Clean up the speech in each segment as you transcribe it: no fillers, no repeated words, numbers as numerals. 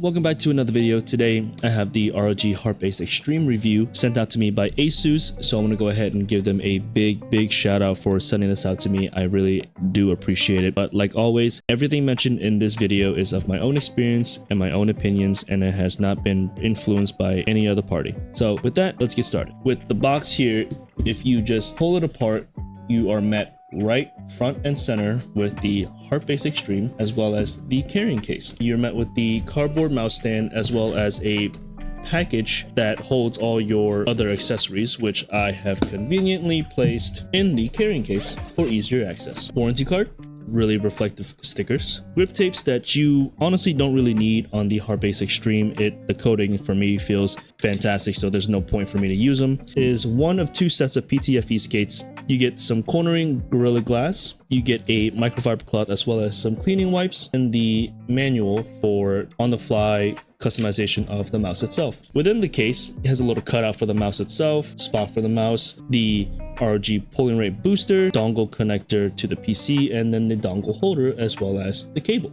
Welcome back to another video. Today I have the ROG Harpe Ace Extreme review sent out to me by Asus, so I'm going to go ahead and give them a big shout out for sending this out to me. I really do appreciate it. But like always, everything mentioned in this video is of my own experience and my own opinions, and it has not been influenced by any other party. So with that, let's get started. With the box here, if you just pull it apart, you are met right front and center with the Harpe Ace Extreme as well as the carrying case. You're met with the cardboard mouse stand as well as a package that holds all your other accessories, which I have conveniently placed in the carrying case for easier access. Warranty card, really reflective stickers, grip tapes that you honestly don't really need on the Harpe Ace Extreme. The coating for me feels fantastic, so there's no point for me to use them. Is one of two sets of PTFE skates. You get some cornering Gorilla Glass, you get a microfiber cloth as well as some cleaning wipes, and the manual for on-the-fly customization of the mouse itself. Within the case, it has a little cutout for the mouse itself, spot for the mouse, the ROG polling rate booster, dongle connector to the PC, and then the dongle holder as well as the cable.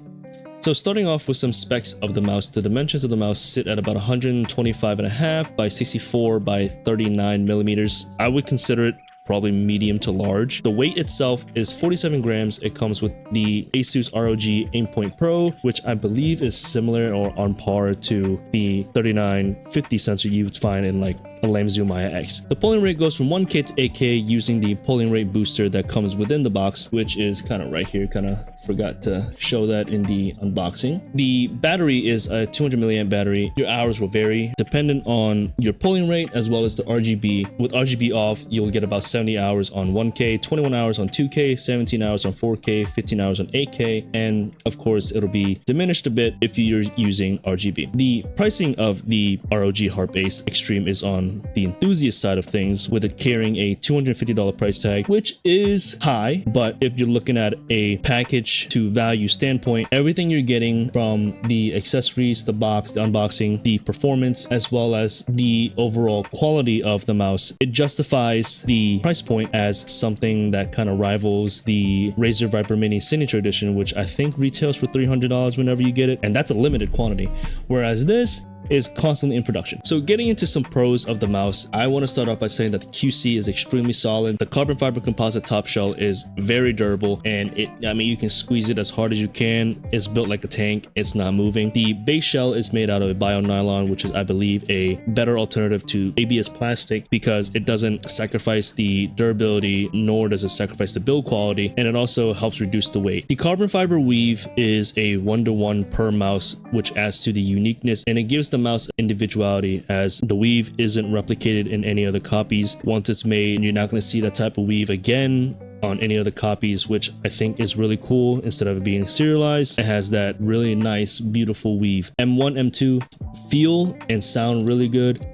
So starting off with some specs of the mouse, the dimensions of the mouse sit at about 125.5 by 64 by 39 millimeters. I would consider it probably medium to large. The weight itself is 47 grams. It comes with the Asus ROG Aimpoint Pro, which I believe is similar or on par to the 3950 sensor you would find in like a Lamzoom Maya X. The polling rate goes from 1K to 8K using the polling rate booster that comes within the box, which is kind of right here. Kind of forgot to show that in the unboxing. The battery is a 200 milliamp battery. Your hours will vary dependent on your polling rate as well as the RGB. With RGB off, you'll get about 70 hours on 1K, 21 hours on 2K, 17 hours on 4K, 15 hours on 8K, and of course it'll be diminished a bit if you're using RGB. The pricing of the ROG Harpe Ace Extreme is on the enthusiast side of things, with it carrying a $250 price tag, which is high, but if you're looking at a package to value standpoint, everything you're getting from the accessories, the box, the unboxing, the performance, as well as the overall quality of the mouse, it justifies the price point as something that kind of rivals the Razer Viper Mini Signature Edition, which I think retails for $300 whenever you get it, and that's a limited quantity, whereas this is constantly in production. So getting into some pros of the mouse, I want to start off by saying that the QC is extremely solid. The carbon fiber composite top shell is very durable, and you can squeeze it as hard as you can. It's built like a tank. It's not moving. The base shell is made out of a bio nylon, which is, I believe, a better alternative to ABS plastic because it doesn't sacrifice the durability, nor does it sacrifice the build quality, and it also helps reduce the weight. The carbon fiber weave is a 1-to-1 per mouse, which adds to the uniqueness, and it gives the mouse individuality, as the weave isn't replicated in any other copies. Once it's made, you're not going to see that type of weave again on any other copies, which I think is really cool. Instead of it being serialized, it has that really nice, beautiful weave. M1, M2 feel and sound really good.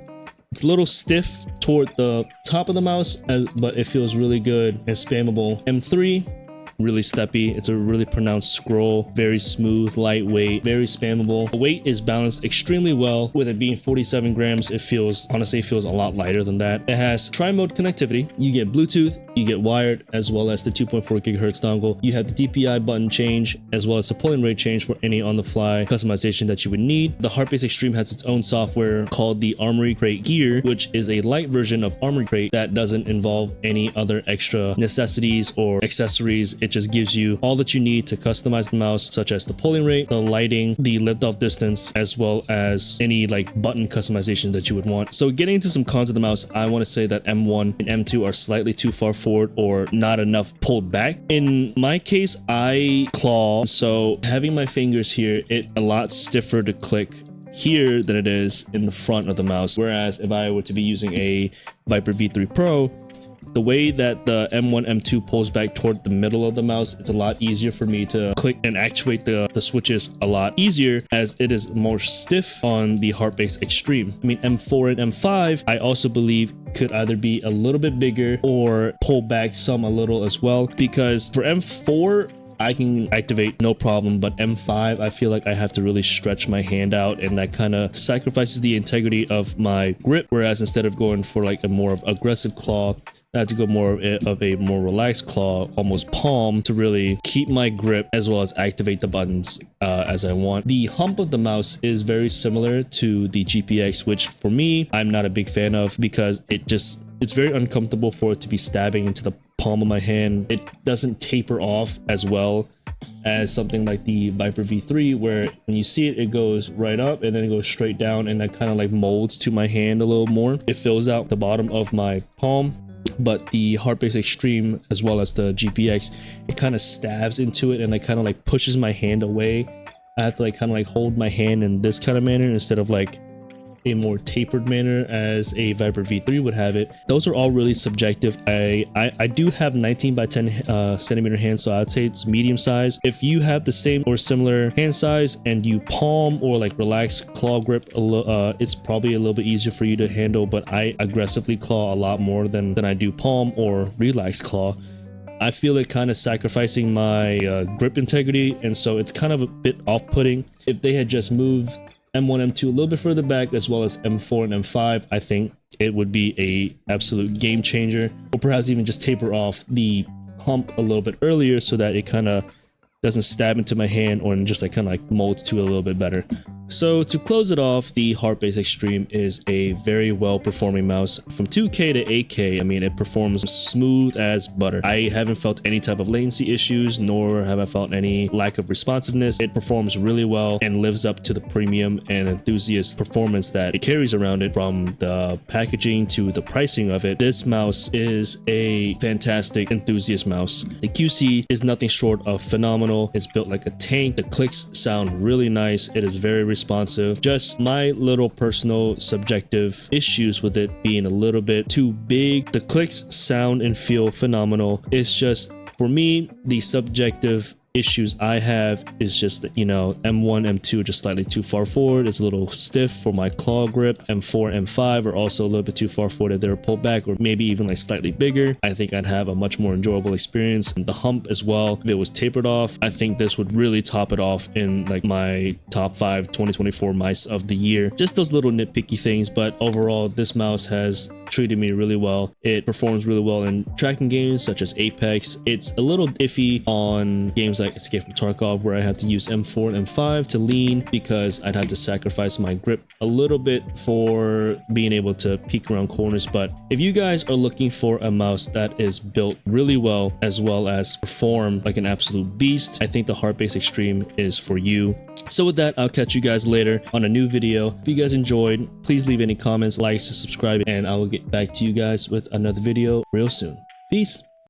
It's a little stiff toward the top of the mouse, but it feels really good and spammable. M3, really steppy. It's a really pronounced scroll, very smooth, lightweight, very spammable. The weight is balanced extremely well. With it being 47 grams, it feels a lot lighter than that. It has tri-mode connectivity. You get Bluetooth, you get wired, as well as the 2.4 gigahertz dongle. You have the DPI button change, as well as the polling rate change for any on-the-fly customization that you would need. The Harpe Ace Extreme has its own software called the Armory Crate Gear, which is a light version of Armory Crate that doesn't involve any other extra necessities or accessories. It just gives you all that you need to customize the mouse, such as the polling rate, the lighting, the lift off distance, as well as any like button customization that you would want. So getting into some cons of the mouse, I want to say that M1 and M2 are slightly too far forward or not enough pulled back. In my case, I claw, so having my fingers here, it's a lot stiffer to click here than it is in the front of the mouse. Whereas if I were to be using a Viper V3 Pro, the way that the M1, M2 pulls back toward the middle of the mouse, it's a lot easier for me to click and actuate the switches a lot easier, as it is more stiff on the Harpe Ace Extreme. I mean, M4 and M5, I also believe could either be a little bit bigger or pull back some a little as well, because for M4, I can activate no problem, but M5, I feel like I have to really stretch my hand out, and that kind of sacrifices the integrity of my grip. Whereas instead of going for like a more of aggressive claw, I had to go more of a more relaxed claw, almost palm, to really keep my grip as well as activate the buttons as I want. The hump of the mouse is very similar to the GPX, which for me, I'm not a big fan of because it's very uncomfortable for it to be stabbing into the palm of my hand. It doesn't taper off as well as something like the Viper V3, where when you see it, it goes right up and then it goes straight down, and that kind of like molds to my hand a little more. It fills out the bottom of my palm. But the Harpe Ace Extreme as well as the GPX, it kind of stabs into it and it kind of like pushes my hand away. I have to like kind of like hold my hand in this kind of manner instead of like a more tapered manner as a Viper V3 would have it. Those are all really subjective. I do have 19 by 10 centimeter hand, so I'd say it's medium size. If you have the same or similar hand size and you palm or like relax claw grip, it's probably a little bit easier for you to handle, but I aggressively claw a lot more than I do palm or relax claw. I feel it kind of sacrificing my grip integrity, and so it's kind of a bit off-putting. If they had just moved M1, M2 a little bit further back, as well as M4 and M5, I think it would be a absolute game changer. Or perhaps even just taper off the hump a little bit earlier so that it kind of doesn't stab into my hand or just like kind of like molds to a little bit better. So to close it off, the Harpe Ace Extreme is a very well performing mouse. From 2K to 8K, I mean, it performs smooth as butter. I haven't felt any type of latency issues, nor have I felt any lack of responsiveness. It performs really well and lives up to the premium and enthusiast performance that it carries around it. From the packaging to the pricing of it, this mouse is a fantastic enthusiast mouse. The QC is nothing short of phenomenal. It's built like a tank. The clicks sound really nice. It is very responsive. Just my little personal subjective issues with it being a little bit too big. The clicks sound and feel phenomenal. It's just, for me, the subjective issues I have is just that, you know, M1, M2 are just slightly too far forward. It's a little stiff for my claw grip. M4, M5 are also a little bit too far forward if they're pulled back, or maybe even like slightly bigger. I think I'd have a much more enjoyable experience. And the hump as well, if it was tapered off, I think this would really top it off in like my top 5 2024 mice of the year. Just those little nitpicky things, but overall this mouse has treated me really well. It performs really well in tracking games such as Apex. It's a little iffy on games like Escape from Tarkov, where I have to use M4 and M5 to lean because I'd have to sacrifice my grip a little bit for being able to peek around corners. But if you guys are looking for a mouse that is built really well as perform like an absolute beast, I think the Harpe Ace Extreme is for you. So with that, I'll catch you guys later on a new video. If you guys enjoyed, please leave any comments, likes, subscribe, and I will get back to you guys with another video real soon. Peace.